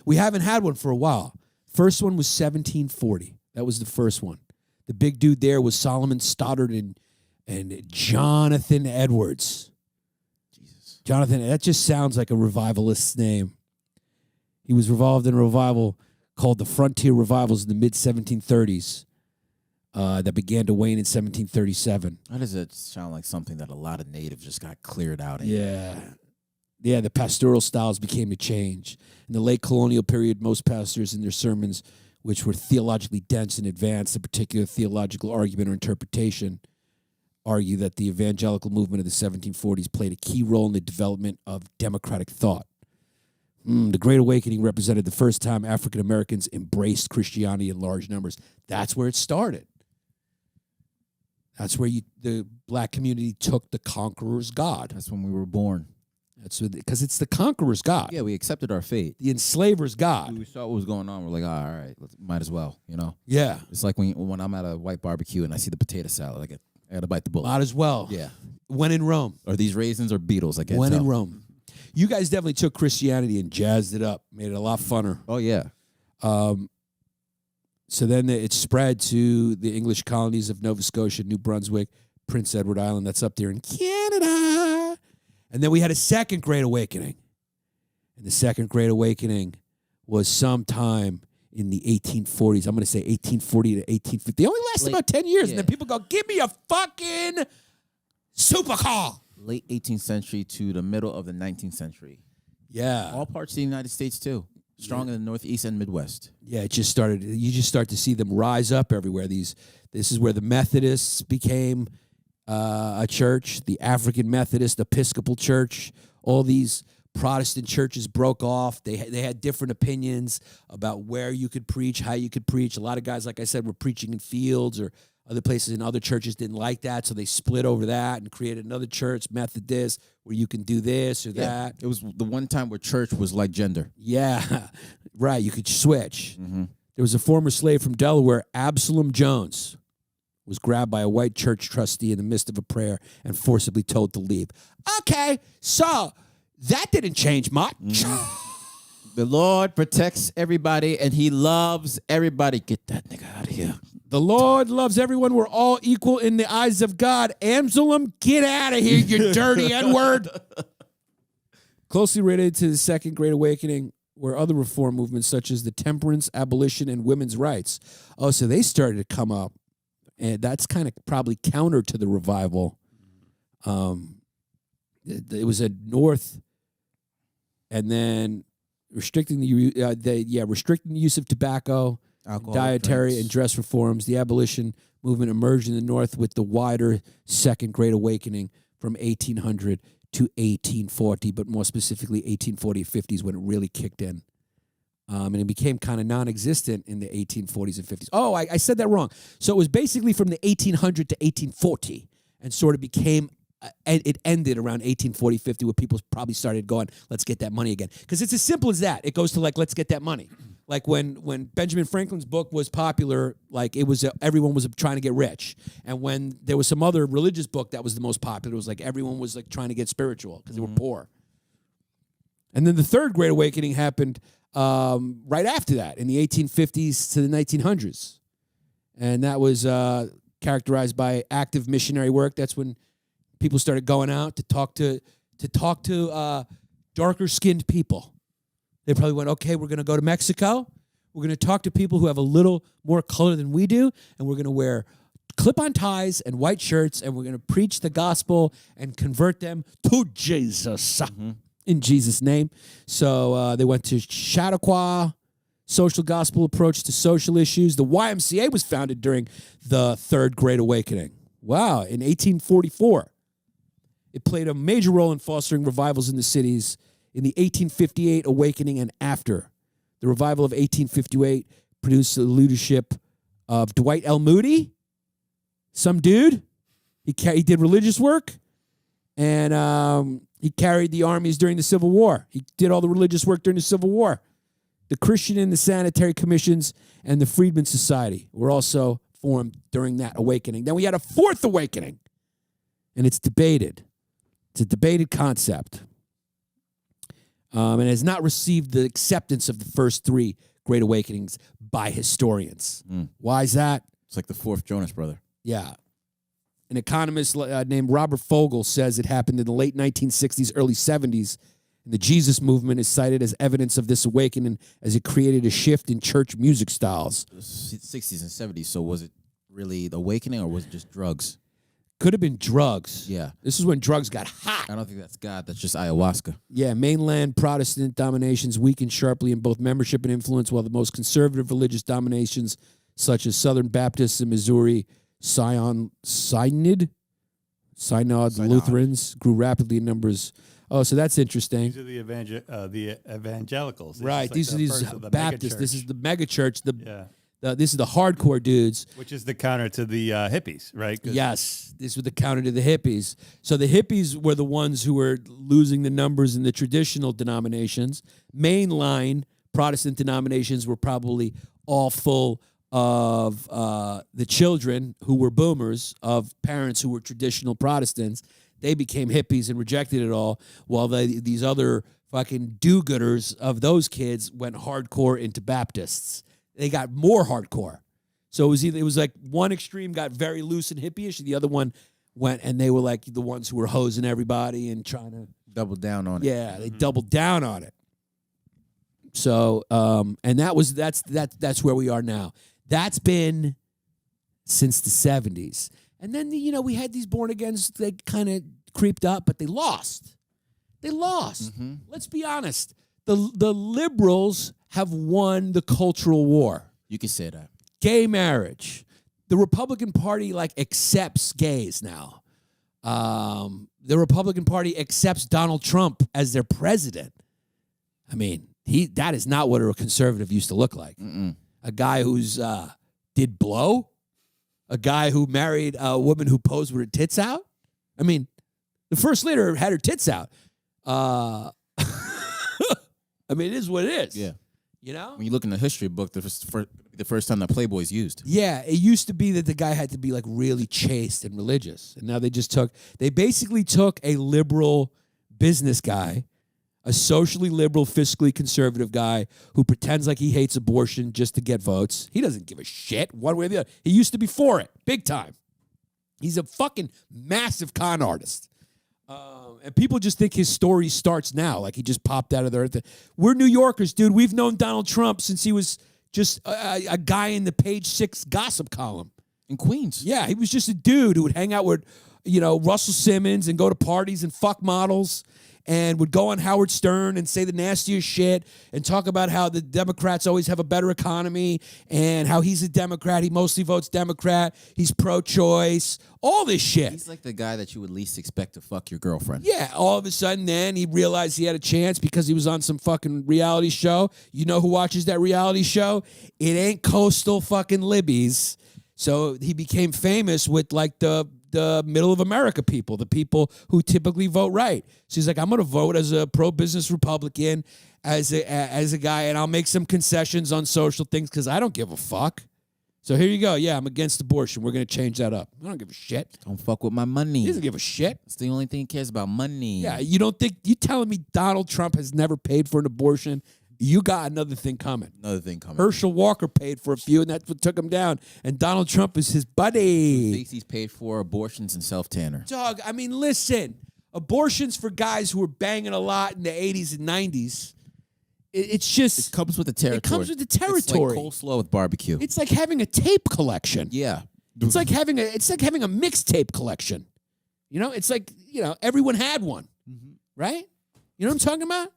We haven't had one for a while. First one was 1740. That was the first one. The big dude there was Solomon Stoddard and Jonathan Edwards. Jesus. Jonathan, that just sounds like a revivalist's name. He was involved in a revival called the Frontier Revivals in the mid-1730s that began to wane in 1737. How does it sound like something that a lot of natives just got cleared out in? Yeah, the pastoral styles became a change. In the late colonial period, most pastors in their sermons, which were theologically dense and advanced, a particular theological argument or interpretation, argue that the evangelical movement of the 1740s played a key role in the development of democratic thought. The Great Awakening represented the first time African Americans embraced Christianity in large numbers. That's where it started. That's where the black community took the conqueror's God. That's when we were born. That's because it's the conqueror's God. Yeah, we accepted our fate. The enslaver's God. We saw what was going on. We're like, all right, might as well, you know? Yeah. It's like when I'm at a white barbecue and I see the potato salad, I got to bite the bullet. Might as well. Yeah. When in Rome. Are these raisins or beetles? I can't When tell. in Rome. You guys definitely took Christianity and jazzed it up, made it a lot funner. Oh, yeah. So then it spread to the English colonies of Nova Scotia, New Brunswick, Prince Edward Island. That's up there in Canada. And then we had a second Great Awakening. And the second Great Awakening was sometime in the 1840s. I'm going to say 1840 to 1850. They only lasted about 10 years. And then people go, give me a fucking supercar. Late 18th century to the middle of the 19th century. Yeah. All parts of the United States, too. Strong in the Northeast and Midwest. Yeah, it just started. You just start to see them rise up everywhere. This is where the Methodists became a church, the African Methodist Episcopal Church. All these Protestant churches broke off. They had different opinions about where you could preach, how you could preach. A lot of guys, like I said, were preaching in fields or other places, and other churches didn't like that, so they split over that and created another church, Methodist, where you can do this or that. It was the one time where church was like gender. Yeah, right. You could switch. Mm-hmm. There was a former slave from Delaware, Absalom Jones, was grabbed by a white church trustee in the midst of a prayer and forcibly told to leave. Okay, so that didn't change much. Mm-hmm. The Lord protects everybody, and he loves everybody. Get that nigga out of here. The Lord loves everyone. We're all equal in the eyes of God. Absalom, get out of here, you dirty N-word. Closely related to the Second Great Awakening were other reform movements such as the temperance, abolition, and women's rights. Oh, so they started to come up. And that's kind of probably counter to the revival. It was a north, and then restricting restricting the use of tobacco, dietary drinks, and dress reforms. The abolition movement emerged in the North with the wider Second Great Awakening from 1800 to 1840, but more specifically 1840-50s when it really kicked in. And it became kind of non-existent in the 1840s and 50s. Oh, I said that wrong. So it was basically from the 1800 to 1840 and sort of became, it ended around 1840, 50 where people probably started going, let's get that money again. Because it's as simple as that. It goes to like, let's get that money. Like when Benjamin Franklin's book was popular, like it was everyone was trying to get rich. And when there was some other religious book that was the most popular, it was like everyone was like trying to get spiritual because they were poor. And then the Third Great Awakening happened right after that in the 1850s to the 1900s. And that was characterized by active missionary work. That's when people started going out to talk to darker skinned people. They probably went, okay, we're going to go to Mexico. We're going to talk to people who have a little more color than we do, and we're going to wear clip-on ties and white shirts, and we're going to preach the gospel and convert them to Jesus in Jesus' name. So they went to Chautauqua, social gospel approach to social issues. The YMCA was founded during the Third Great Awakening. Wow, in 1844. It played a major role in fostering revivals in the cities in the 1858 awakening and after. The revival of 1858 produced the leadership of Dwight L. Moody, some dude. He did religious work, and he carried the armies during the Civil War. He did all the religious work during the Civil War. The Christian and the Sanitary Commissions and the Freedmen Society were also formed during that awakening. Then we had a fourth awakening, and it's debated. It's a debated concept. and has not received the acceptance of the first three Great Awakenings by historians. Why is that? It's like the fourth Jonas brother. Yeah. An economist named Robert Fogel says it happened in the late 1960s, early 70s, and the Jesus movement is cited as evidence of this awakening as it created a shift in church music styles. 60s and 70s, so was it really the awakening or was it just drugs? Could have been drugs. Yeah. This is when drugs got hot. I don't think that's God. That's just ayahuasca. Yeah, mainland Protestant dominations weakened sharply in both membership and influence, while the most conservative religious dominations, such as Southern Baptists in Missouri, Synod Lutherans, grew rapidly in numbers. Oh, so that's interesting. These are the evangelicals. Right. These are these Baptists. This is the megachurch. This is the hardcore dudes. Which is the counter to the hippies, right? Yes. This was the counter to the hippies. So the hippies were the ones who were losing the numbers in the traditional denominations. Mainline Protestant denominations were probably all full of the children who were boomers of parents who were traditional Protestants. They became hippies and rejected it all, while these other fucking do-gooders of those kids went hardcore into Baptists. They got more hardcore. So it was like one extreme got very loose and hippie-ish, and the other one went, and they were like the ones who were hosing everybody and trying to double down on it. Yeah, they doubled down on it. So, and that's where we are now. That's been since the 70s. And then, we had these born-agains, they kind of creeped up, but they lost. They lost. Mm-hmm. Let's be honest. The liberals have won the cultural war. You can say that. Gay marriage. The Republican Party, accepts gays now. The Republican Party accepts Donald Trump as their president. I mean, that is not what a conservative used to look like. Mm-mm. A guy who's did blow. A guy who married a woman who posed with her tits out. I mean, the first lady had her tits out. I mean, it is what it is. Yeah. When you look in the history book, the first time that Playboy's used. Yeah, it used to be that the guy had to be really chaste and religious. And now they basically took a liberal business guy, a socially liberal, fiscally conservative guy who pretends like he hates abortion just to get votes. He doesn't give a shit one way or the other. He used to be for it, big time. He's a fucking massive con artist. And people just think his story starts now, like he just popped out of the earth. We're New Yorkers, dude. We've known Donald Trump since he was just a guy in the Page 6 gossip column. In Queens. Yeah, he was just a dude who would hang out with, Russell Simmons and go to parties and fuck models and would go on Howard Stern and say the nastiest shit and talk about how the Democrats always have a better economy and how he's a Democrat. He mostly votes Democrat. He's pro-choice. All this shit. He's like the guy that you would least expect to fuck your girlfriend. Yeah, all of a sudden then he realized he had a chance because he was on some fucking reality show. You know who watches that reality show? It ain't coastal fucking Libby's. So he became famous with the middle of America people, the people who typically vote right. So he's like, I'm going to vote as a pro-business Republican, as a guy, and I'll make some concessions on social things because I don't give a fuck. So here you go. Yeah, I'm against abortion. We're going to change that up. I don't give a shit. Don't fuck with my money. He doesn't give a shit. It's the only thing he cares about, money. Yeah, you telling me Donald Trump has never paid for an abortion? You got another thing coming. Herschel Walker paid for a few, and that's what took him down. And Donald Trump is his buddy. He thinks he's paid for abortions and self-tanner. Dog, I mean, listen. Abortions for guys who were banging a lot in the 80s and 90s, it's just... It comes with the territory. It comes with the territory. It's like coleslaw with barbecue. It's like having a tape collection. Yeah. It's like having a mixtape collection. It's like, everyone had one. Mm-hmm. Right? You know what I'm talking about?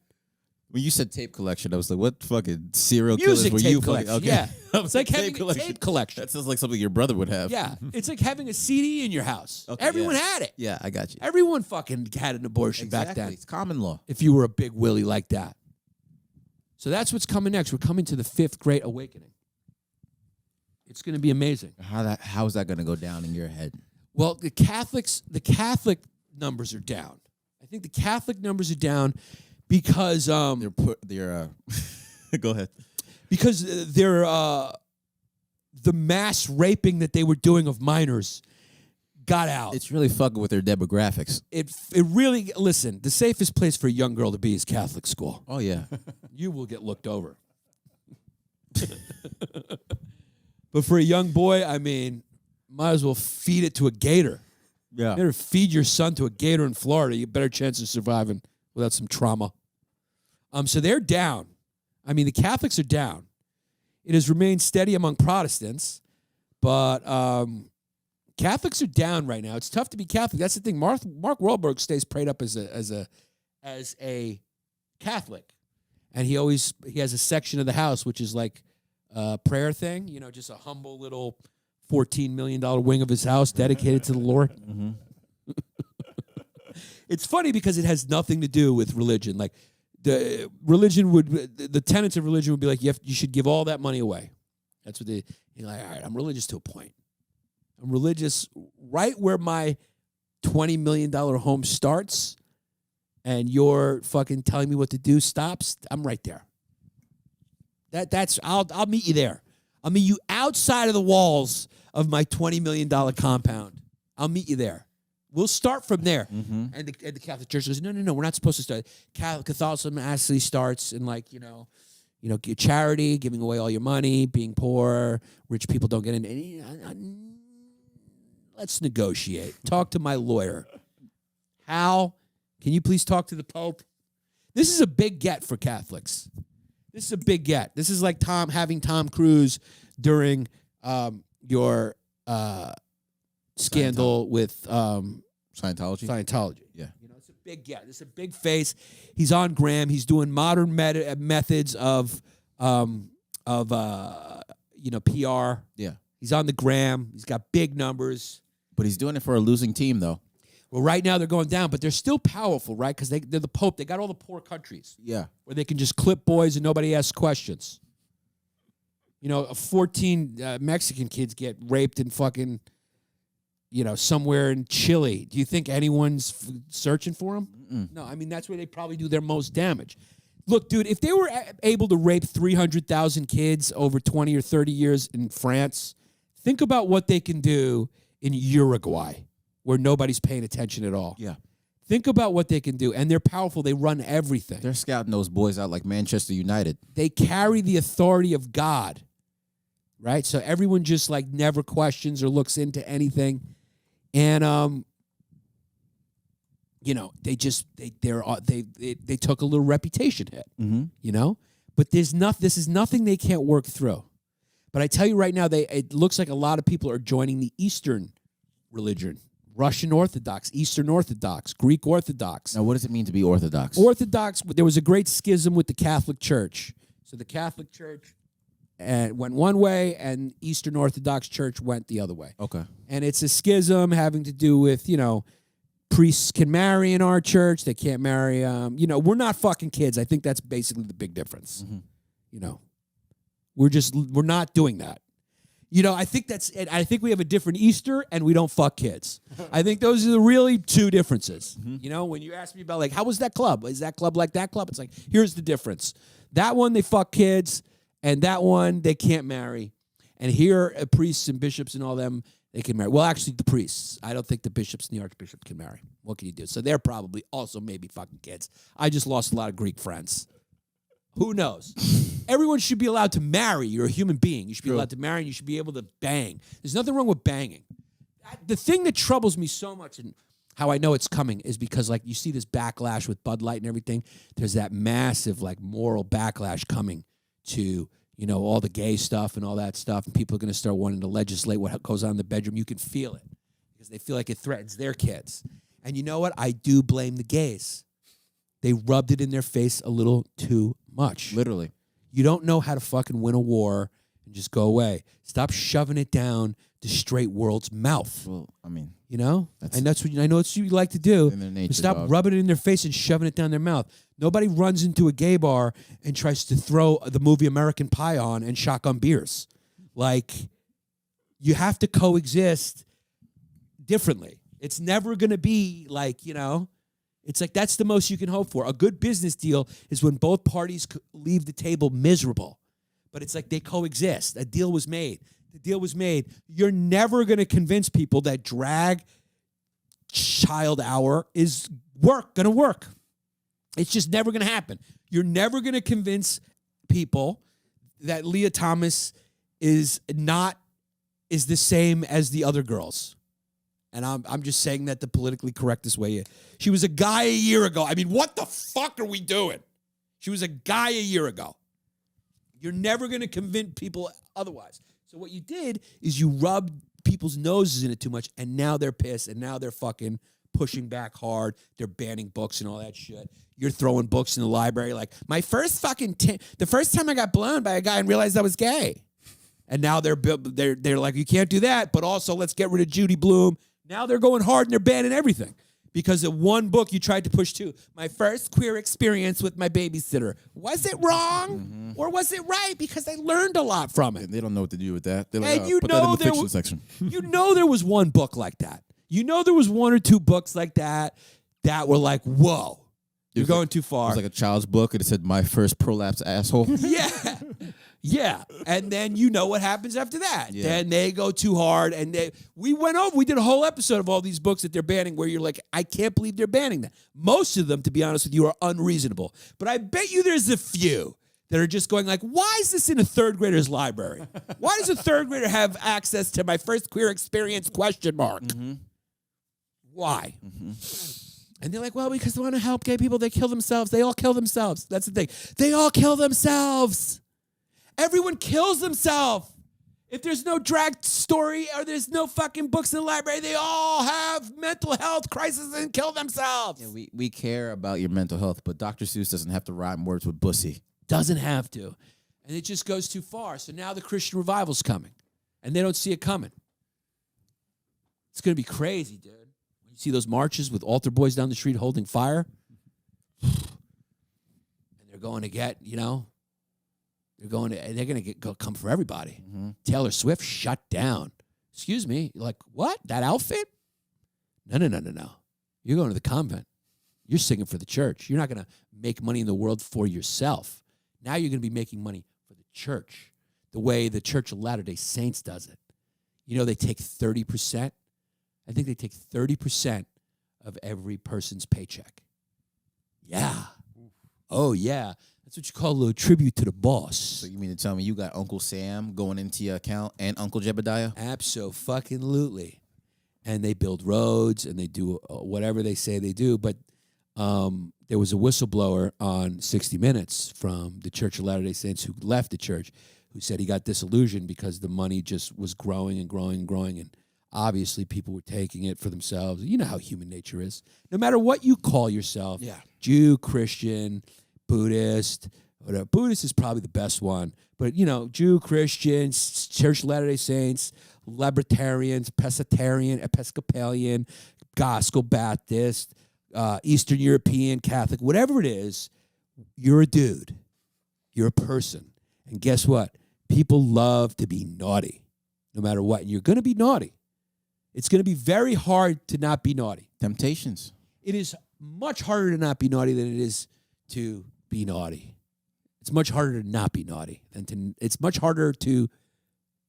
When you said tape collection, I was like, what fucking serial killers were you fucking? Okay. Yeah. It's like having a tape collection. That sounds like something your brother would have. Yeah. It's like having a CD in your house. Okay, everyone had it. Yeah, I got you. Everyone fucking had an abortion back then. It's common law. If you were a big willy like that. So that's what's coming next. We're coming to the fifth Great Awakening. It's going to be amazing. How is that going to go down in your head? Well, the Catholic numbers are down. I think the Catholic numbers are down because they're go ahead. Because they're the mass raping that they were doing of minors got out. It's really fucking with their demographics. It really, listen, the safest place for a young girl to be is Catholic school. Oh, yeah. You will get looked over. But for a young boy, I mean, might as well feed it to a gator. Yeah. Better feed your son to a gator in Florida. You have a better chance of surviving without some trauma. So they're down. I mean, the Catholics are down. It has remained steady among Protestants, but Catholics are down right now. It's tough to be Catholic. That's the thing. Mark Wahlberg stays prayed up as a Catholic, and he has a section of the house which is like a prayer thing. You know, just a humble little $14 million wing of his house dedicated to the Lord. Mm-hmm. It's funny because it has nothing to do with religion. Like the tenets of religion would be like, you should give all that money away. That's what you're like, all right, I'm religious to a point. I'm religious right where my $20 million home starts and you're fucking telling me what to do stops. I'm right there. I'll meet you there. I'll meet you outside of the walls of my $20 million compound. I'll meet you there. We'll start from there. Mm-hmm. And the Catholic Church goes, no, we're not supposed to start. Catholicism actually starts in like, charity, giving away all your money, being poor, rich people don't get in. Let's negotiate. Talk to my lawyer. Hal, can you please talk to the Pope? This is a big get for Catholics. This is a big get. This is like having Tom Cruise during your scandal with Scientology. Yeah. It's a big get. It's a big face. He's on Graham. He's doing modern methods of PR. Yeah. He's on the Graham. He's got big numbers. But he's doing it for a losing team, though. Well, right now they're going down, but they're still powerful, right? Because they're the Pope. They got all the poor countries. Yeah. Where they can just clip boys and nobody asks questions. 14 Mexican kids get raped in fucking, somewhere in Chile. Do you think anyone's searching for them? Mm-mm. No, I mean, that's where they probably do their most damage. Look, dude, if they were able to rape 300,000 kids over 20 or 30 years in France, think about what they can do in Uruguay, where nobody's paying attention at all. Yeah. Think about what they can do. And they're powerful. They run everything. They're scouting those boys out like Manchester United. They carry the authority of God, right? So everyone just like never questions or looks into anything. And, they took a little reputation hit, Mm-hmm. But this is nothing they can't work through. But I tell you right now, it looks like a lot of people are joining the Eastern religion. Russian Orthodox, Eastern Orthodox, Greek Orthodox. Now, what does it mean to be Orthodox? Orthodox, there was a great schism with the Catholic Church. So the Catholic Church went one way and Eastern Orthodox Church went the other way. Okay. And it's a schism having to do with, priests can marry in our church. They can't marry, we're not fucking kids. I think that's basically the big difference. Mm-hmm. We're not doing that. I think that's it. I think we have a different Easter and we don't fuck kids. I think those are the really two differences. Mm-hmm. When you ask me about like, how was that club? Is that club like that club? It's like, here's the difference. That one, they fuck kids, and that one, they can't marry. And here, priests and bishops and all them, they can marry. Well, actually, the priests. I don't think the bishops and the archbishop can marry. What can you do? So they're probably also maybe fucking kids. I just lost a lot of Greek friends. Who knows? Everyone should be allowed to marry. You're a human being. You should be allowed to marry, and you should be able to bang. There's nothing wrong with banging. The thing that troubles me so much, and how I know it's coming, is because, like, you see this backlash with Bud Light and everything. There's that massive, like, moral backlash coming to, all the gay stuff and all that stuff, and people are going to start wanting to legislate what goes on in the bedroom. You can feel it because they feel like it threatens their kids. And you know what? I do blame the gays. They rubbed it in their face a little too much. Literally. You don't know how to fucking win a war and just go away. Stop shoving it down the straight world's mouth. Well, I mean, and that's what I know it's what you like to do. in their nature, Stop dog. rubbing it in their face and shoving it down their mouth. Nobody runs into a gay bar and tries to throw the movie American Pie on and shotgun beers. Like, you have to coexist differently. It's never going to be like, it's like that's the most you can hope for. A good business deal is when both parties leave the table miserable. But it's like they coexist. A deal was made. The deal was made. You're never going to convince people that drag child hour is gonna work. It's just never gonna happen. You're never gonna convince people that Leah Thomas is the same as the other girls. And I'm just saying that the politically correctest way. She was a guy a year ago. I mean, what the fuck are we doing? She was a guy a year ago. You're never going to convince people otherwise. So what you did is you rubbed people's noses in it too much, and now they're pissed, and now they're fucking pushing back hard. They're banning books and all that shit. You're throwing books in the library like, the first time I got blown by a guy and realized I was gay. And now they're like, you can't do that, but also let's get rid of Judy Blume. Now they're going hard and they're banning everything. Because of one book you tried to push too. My first queer experience with my babysitter. Was it wrong or was it right? Because I learned a lot from it. They don't know what to do with that. They're like, And you put know that in the there fiction was, section. you know there was one book like that. You know there was one or two books like that were like, whoa, you're going too far. It was like a child's book and it said, my first prolapse asshole. Yeah. Yeah. And then you know what happens after that. Yeah. Then they go too hard. And we did a whole episode of all these books that they're banning where you're like, I can't believe they're banning that. Most of them, to be honest with you, are unreasonable. But I bet you there's a few that are just going like, why is this in a third grader's library? Why does a third grader have access to my first queer experience ? Why? And they're like, well, because they want to help gay people. They kill themselves. They all kill themselves. That's the thing. They all kill themselves. Everyone kills themselves. If there's no drag story or there's no fucking books in the library, they all have mental health crises and kill themselves. Yeah, we care about your mental health, but Dr. Seuss doesn't have to rhyme words with bussy. Doesn't have to. And it just goes too far. So now the Christian revival's coming. And they don't see it coming. It's going to be crazy, dude. When you see those marches with altar boys down the street holding fire. And they're going to get, they're going to come for everybody. Taylor Swift shut down. Excuse me. You're like, what? That outfit? No. You're going to the convent. You're singing for the church. You're not going to make money in the world for yourself. Now you're going to be making money for the church, the way the Church of Latter-day Saints does it. They take 30%. I think they take 30% of every person's paycheck. Yeah. Oh, yeah. That's what you call a little tribute to the boss. So you mean to tell me you got Uncle Sam going into your account and Uncle Jebediah? Abso-fucking-lutely. And they build roads and they do whatever they say they do. But there was a whistleblower on 60 Minutes from the Church of Latter-day Saints who left the church, who said he got disillusioned because the money just was growing and growing and growing. And obviously people were taking it for themselves. You know how human nature is. No matter what you call yourself, Jew, Christian, Buddhist, whatever. Buddhist is probably the best one. But, Jew, Christian, Church of Latter-day Saints, Libertarians, Pescatarian, Episcopalian, Gospel Baptist, Eastern European, Catholic, whatever it is, you're a dude. You're a person. And guess what? People love to be naughty, no matter what. And you're going to be naughty. It's going to be very hard to not be naughty. Temptations. It is much harder to not be naughty than it is to be naughty. It's much harder to not be naughty it's much harder to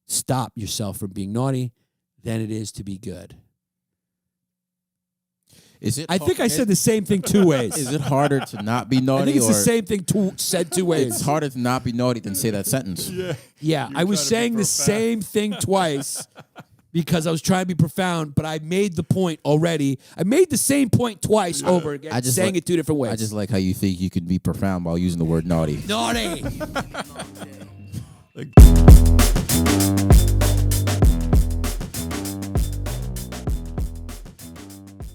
stop yourself from being naughty than it is to be good. I think I said the same thing two ways. Is it harder to not be naughty? I think it's the same thing said two ways. It's harder to not be naughty than say that sentence. Yeah, I was saying the same thing twice because I was trying to be profound, but I made the point already. I made the same point twice over again, saying it two different ways. I just like how you think you can be profound while using the word naughty. Naughty.